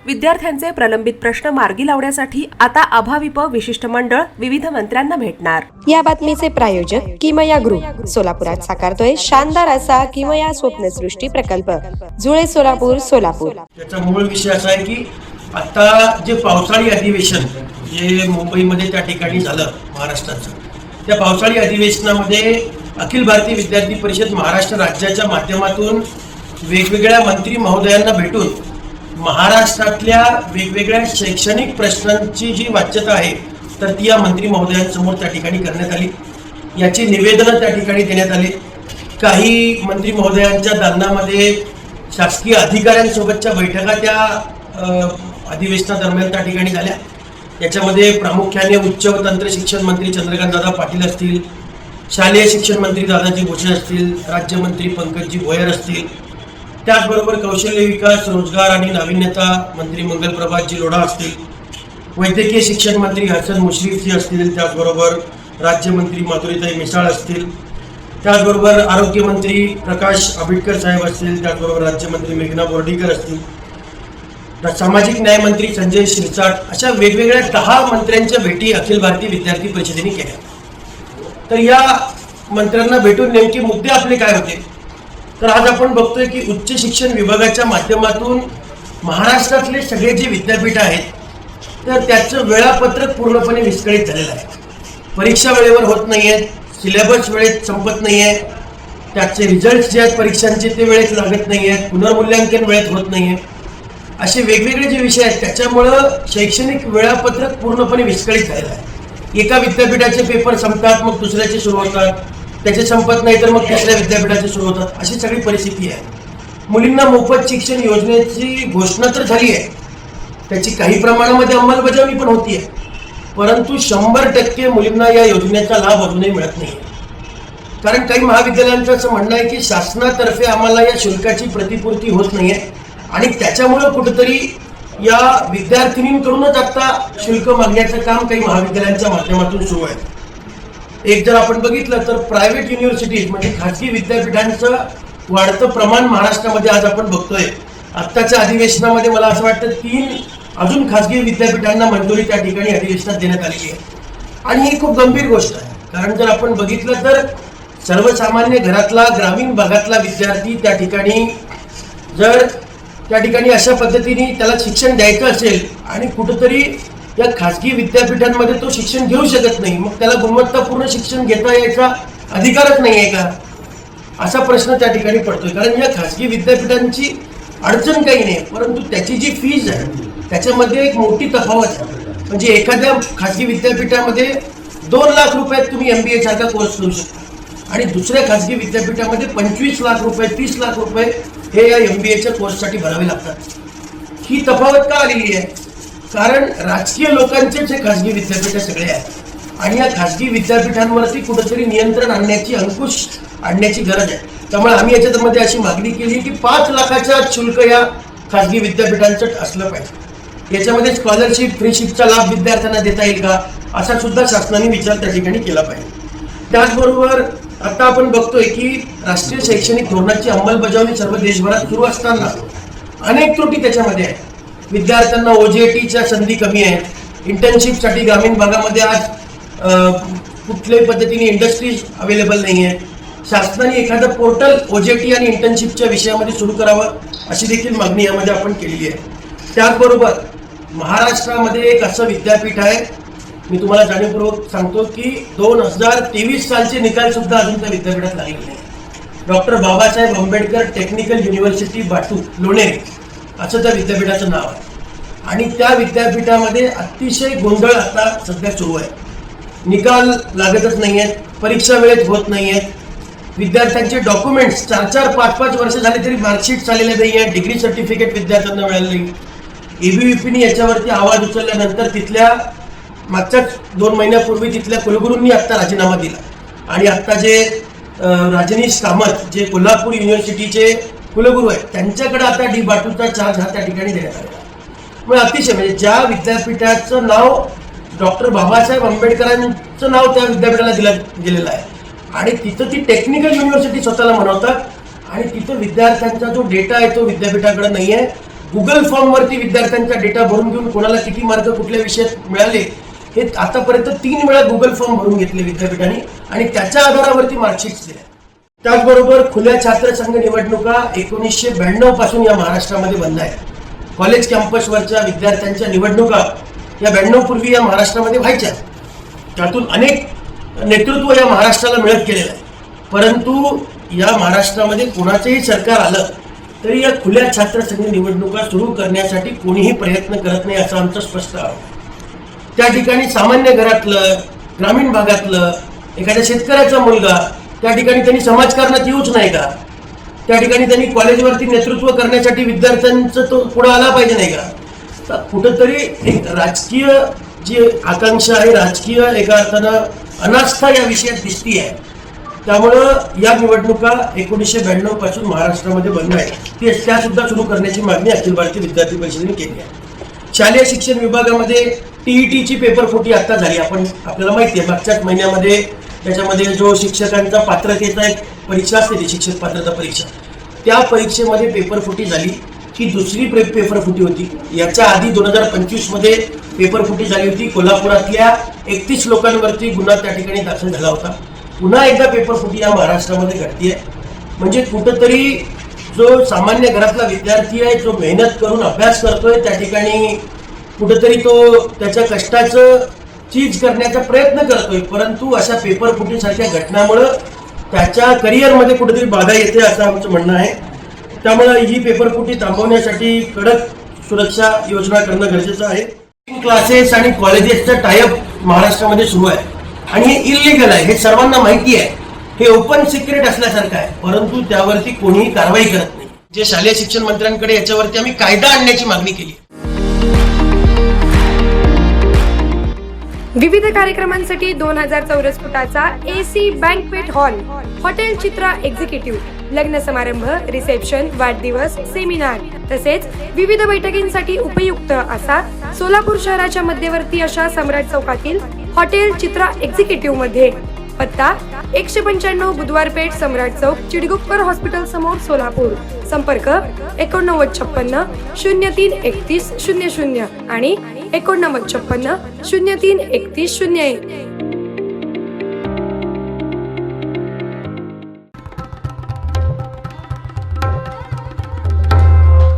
विद्यार्थ्यांचे प्रलंबित प्रश्न मार्गी लावण्यासाठी आता अभाविप विशिष्ट मंडळ विविध मंत्र्यांना भेटणार। या बातमीचे प्रायोजक किमया ग्रुप सोलापुरात साकारतोय शानदार असा किमया स्वप्नसृष्टी प्रकल्प, जुळे सोलापूर सोलापूर। त्याचा मूळ विषय असा आहे की आता जे पावसाळी अधिवेशन जे मुंबईमध्ये त्या ठिकाणी झालं महाराष्ट्राचं, त्या पावसाळी अधिवेशनामध्ये अखिल भारतीय विद्यार्थी परिषद महाराष्ट्र राज्याच्या माध्यमातून वेगवेगळ्या मंत्री महोदयांना भेटून महाराष्ट्रातल्या वेगवेगळ्या शैक्षणिक प्रश्नांची जी वाच्यता आहे तर ती या मंत्री महोदयांसमोर त्या ठिकाणी करण्यात आली। याची निवेदनं त्या ठिकाणी देण्यात आली। काही मंत्री महोदयांच्या दालनामध्ये शासकीय अधिकाऱ्यांसोबतच्या बैठका त्या अधिवेशनादरम्यान त्या ठिकाणी झाल्या। याच्यामध्ये प्रामुख्याने उच्च व तंत्र शिक्षण मंत्री चंद्रकांतदादा पाटील असतील, शालेय शिक्षण मंत्री दादाजी भुसे असतील, राज्यमंत्री पंकजी भोयर असतील, त्याचबरोबर कौशल्य विकास, रोजगार आणि नाविन्यता मंत्री मंगलप्रभातजी लोढा असतील, वैद्यकीय शिक्षण मंत्री हसन मुश्रीफजी असतील, त्याचबरोबर राज्यमंत्री माधुरीताई मिसाळ असतील, त्याचबरोबर आरोग्यमंत्री प्रकाश आंबेडकर साहेब असतील, त्याचबरोबर राज्यमंत्री मेघना बोर्डीकर असतील, सामाजिक न्याय मंत्री संजय शिरसाट, अशा वेगवेगळ्या 10 मंत्र्यांच्या भेटी अखिल भारतीय विद्यार्थी परिषदेने केल्या। तर या मंत्र्यांना भेटून नेमके मुद्दे आपले काय होते, तर आज आपण बघतोय की उच्च शिक्षण विभागाच्या माध्यमातून महाराष्ट्रातले सगळे जे विद्यापीठ आहेत तर त्याचं वेळापत्रक पूर्णपणे विस्कळीत झालेलं आहे। परीक्षा वेळेवर होत नाही आहेत, सिलेबस वेळेत संपत नाही आहे, त्याचे रिझल्ट जे आहेत परीक्षांचे ते वेळेत लागत नाही आहेत, पुनर्मूल्यांकन वेळेत होत नाही आहे, असे वेगवेगळे जे विषय आहेत त्याच्यामुळं शैक्षणिक वेळापत्रक पूर्णपणे विस्कळीत झालेलं आहे। एका विद्यापीठाचे पेपर संपतात, मग दुसऱ्याचे सुरू होतात, त्याचे संपत नाही तर मग तिसऱ्या विद्यापीठाचे सुरू होतात, अशी सगळी परिस्थिती आहे। मुलींना मोफत शिक्षण योजनेची घोषणा तर झाली आहे, त्याची काही प्रमाणामध्ये अंमलबजावणी पण होती आहे, परंतु 100% मुलींना या योजनेचा लाभ अजूनही मिळत नाही। कारण काही महाविद्यालयांचं असं म्हणणं आहे की शासनातर्फे आम्हाला या शुल्काची प्रतिपूर्ती होत नाही आहे आणि त्याच्यामुळं कुठेतरी या विद्यार्थिनींकडूनच आता शुल्क मागण्याचं काम काही महाविद्यालयांच्या माध्यमातून सुरू आहे। एक जर आपण बघितलं तर प्रायव्हेट युनिव्हर्सिटीज म्हणजे खाजगी विद्यापीठांचं वाढतं प्रमाण महाराष्ट्रामध्ये आज आपण बघतोय। आत्ताच्या अधिवेशनामध्ये मला असं वाटतं 3 अजून खाजगी विद्यापीठांना मंजुरी त्या ठिकाणी अधिवेशनात देण्यात आलेली आहे आणि ही खूप गंभीर गोष्ट आहे। कारण जर आपण बघितलं तर सर्वसामान्य घरातला ग्रामीण भागातला विद्यार्थी त्या ठिकाणी जर त्या ठिकाणी अशा पद्धतीने त्याला शिक्षण द्यायचं असेल आणि कुठंतरी या खाजगी विद्यापीठांमध्ये तो शिक्षण घेऊ शकत नाही, मग त्याला गुणवत्तापूर्ण शिक्षण घेता यायचा अधिकारच नाही आहे का, असा प्रश्न त्या ठिकाणी पडतोय। कारण या खाजगी विद्यापीठांची अडचण काही नाही, परंतु त्याची जी फीज आहे त्याच्यामध्ये एक मोठी तफावत आहे। म्हणजे एखाद्या खाजगी विद्यापीठामध्ये 2 लाख रुपयात तुम्ही MBA सारखा कोर्स करू शकता आणि दुसऱ्या खाजगी विद्यापीठामध्ये 25 लाख रुपये 30 लाख रुपये हे या MBAच्या कोर्ससाठी भरावे लागतात। ही तफावत का आलेली आहे, कारण राजकीय लोकांचेच हे खाजगी विद्यापीठ सगळे आहेत आणि या खाजगी विद्यापीठांवरती कुठेतरी नियंत्रण आणण्याची, अंकुश आणण्याची गरज आहे। त्यामुळे आम्ही याच्यामध्ये अशी मागणी केली की 5 लाखाच्या शुल्क या खाजगी विद्यापीठांचं असलं पाहिजे। याच्यामध्ये स्कॉलरशिप, फ्रीशिपचा लाभ विद्यार्थ्यांना देता येईल का, असा सुद्धा शासनाने विचार त्या ठिकाणी केला पाहिजे। त्याचबरोबर आता आपण बघतोय की राष्ट्रीय शैक्षणिक धोरणाची अंमलबजावणी सर्व देशभरात सुरू असताना अनेक त्रुटी त्याच्यामध्ये आहेत। विद्यार्थ्यांना OJTच्या संधी कमी आहेत, इंटर्नशिपसाठी ग्रामीण भागामध्ये आज कुठल्याही पद्धतीने इंडस्ट्रीज अवेलेबल नाही आहेत। शासनाने एखादं पोर्टल OJT आणि इंटर्नशिपच्या विषयामध्ये सुरू करावं अशी देखील मागणी यामध्ये आपण केलेली आहे। त्याचबरोबर महाराष्ट्रामध्ये एक असं विद्यापीठ आहे, मी तुम्हाला जाणीवपूर्वक सांगतो की 2023 सालचे निकाल सुद्धा अजून त्या विद्यापीठात लागले नाही। Doctor Babasaheb Ambedkar technical university बाटू लोणेरे असं त्या विद्यापीठाचं नाव आहे आणि त्या विद्यापीठामध्ये अतिशय गोंधळ आता सध्या सुरू आहे। निकाल लागतच नाही आहेत, परीक्षा वेळेत होत नाही आहेत, विद्यार्थ्यांचे डॉक्युमेंट्स 4-4, 5-5 वर्ष झाले तरी मार्कशीट आलेले नाही आहे, डिग्री सर्टिफिकेट विद्यार्थ्यांना मिळालं नाही। ABVPने याच्यावरती आवाज उचलल्यानंतर तिथल्या मागच्याच 2 महिन्यापूर्वी तिथल्या कुलगुरूंनी आत्ता राजीनामा दिला आणि आत्ता जे रजनीश कामत जे कोल्हापूर युनिव्हर्सिटीचे कुलगुरू आहेत त्यांच्याकडे आता डी बाटूचा चार्ज हा त्या ठिकाणी देण्यात आलेला आहे। मग अतिशय म्हणजे ज्या विद्यापीठाचं नाव डॉक्टर बाबासाहेब आंबेडकरांचं नाव त्या विद्यापीठाला दिलं गेलेलं आहे आणि तिथं ती टेक्निकल युनिव्हर्सिटी स्वतःला म्हणवतात आणि तिथं विद्यार्थ्यांचा जो डेटा आहे तो विद्यापीठाकडे नाही आहे गुगल फॉर्मवरती विद्यार्थ्यांचा डेटा भरून घेऊन कोणाला किती मार्क कुठल्या विषयात मिळाले हे आतापर्यंत 3 वेळा गुगल फॉर्म भरून घेतले विद्यापीठाने आणि त्याच्या आधारावरती मार्कशीट्स दिल्या. त्याचबरोबर खुल्या छात्र संघ निवडणुका 1992 पासून या महाराष्ट्रामध्ये बंद आहे. कॉलेज कॅम्पसवरच्या विद्यार्थ्यांच्या निवडणुका या 92 पूर्वी या महाराष्ट्रामध्ये व्हायच्या. त्यातून अनेक नेतृत्व या महाराष्ट्राला मिळत गेलेलं आहे. परंतु या महाराष्ट्रामध्ये कोणाचंही सरकार आलं तरी या खुल्या छात्र संघ निवडणुका सुरू करण्यासाठी कोणीही प्रयत्न करत नाही असं आमचं स्पष्ट आहे. त्या ठिकाणी सामान्य घरातलं, ग्रामीण भागातलं एखाद्या शेतकऱ्याचा मुलगा त्या ठिकाणी त्यांनी समाजकारणात येऊच नाही का? त्या ठिकाणी त्यांनी कॉलेजवरती नेतृत्व करण्यासाठी विद्यार्थ्यांचं तो पुढे आला पाहिजे नाही का? तर कुठंतरी एक राजकीय जी आकांक्षा आहे, राजकीय एका अर्थानं अनास्था या विषयात दिसती आहे. त्यामुळं या निवडणुका 1992 पासून महाराष्ट्रामध्ये बंद आहे. त्या सुद्धा सुरू करण्याची मागणी अखिल भारतीय विद्यार्थी परिषदेने केली आहे. शालेय शिक्षण विभागामध्ये TETची पेपरफुटी आता झाली. आपल्याला माहिती आहे मागच्याच महिन्यामध्ये त्याच्यामध्ये जो शिक्षकांचा पात्रतेचा एक परीक्षा असते ती शिक्षक पात्रता परीक्षा, त्या परीक्षेमध्ये पेपरफुटी झाली. ही दुसरी पेपरफुटी होती. याच्या आधी 2025 मध्ये पेपरफुटी झाली होती. कोल्हापुरातल्या 31 लोकांवरती गुन्हा त्या ठिकाणी दाखल झाला होता. पुन्हा एकदा पेपरफुटी या महाराष्ट्रामध्ये घडतीये. म्हणजे कुठंतरी जो सामान्य घरातला विद्यार्थी आहे, जो मेहनत करून अभ्यास करतोय, त्या ठिकाणी कुठंतरी तो त्याच्या कष्टाचं चीज करण्याचा प्रयत्न करतोय. परंतु अशा पेपरफुटीसारख्या घटनामुळं त्याच्या करिअरमध्ये कुठेतरी बाधा येते असं आमचं म्हणणं आहे. त्यामुळं ही पेपरफुटी थांबवण्यासाठी कडक सुरक्षा योजना करणं गरजेचं आहे. क्लासेस आणि कॉलेजेसचा टायअप महाराष्ट्रामध्ये सुरू आहे आणि हे इलिगल आहे, हे सर्वांना माहिती आहे. हे ओपन सिक्रेट असल्यासारखं आहे, परंतु त्यावरती कोणीही कारवाई करत नाही. जे शालेय शिक्षण मंत्र्यांकडे याच्यावरती आम्ही कायदा आणण्याची मागणी केली. विविध कार्यक्रमांसाठी 2000 चौरस फुटाचा AC बँकवेट हॉल, हॉटेल चित्रा एक्झिक्युटिव्ह, लग्न समारंभ, रिसेप्शन, वाढदिवस, सेमिनार तसेच विविध बैठकींसाठी उपयुक्त असा सोलापूर शहराच्या मध्यवर्ती अशा सम्राट चौकातील हॉटेल चित्रा एक्झिक्युटिव्ह मध्ये. पत्ता 195 बुधवार पेठ, सम्राट चौक, चिडगुप्कर हॉस्पिटल समोर, सोलापूर. संपर्क 8956 03 31 00 आणि 8956 03 31 01.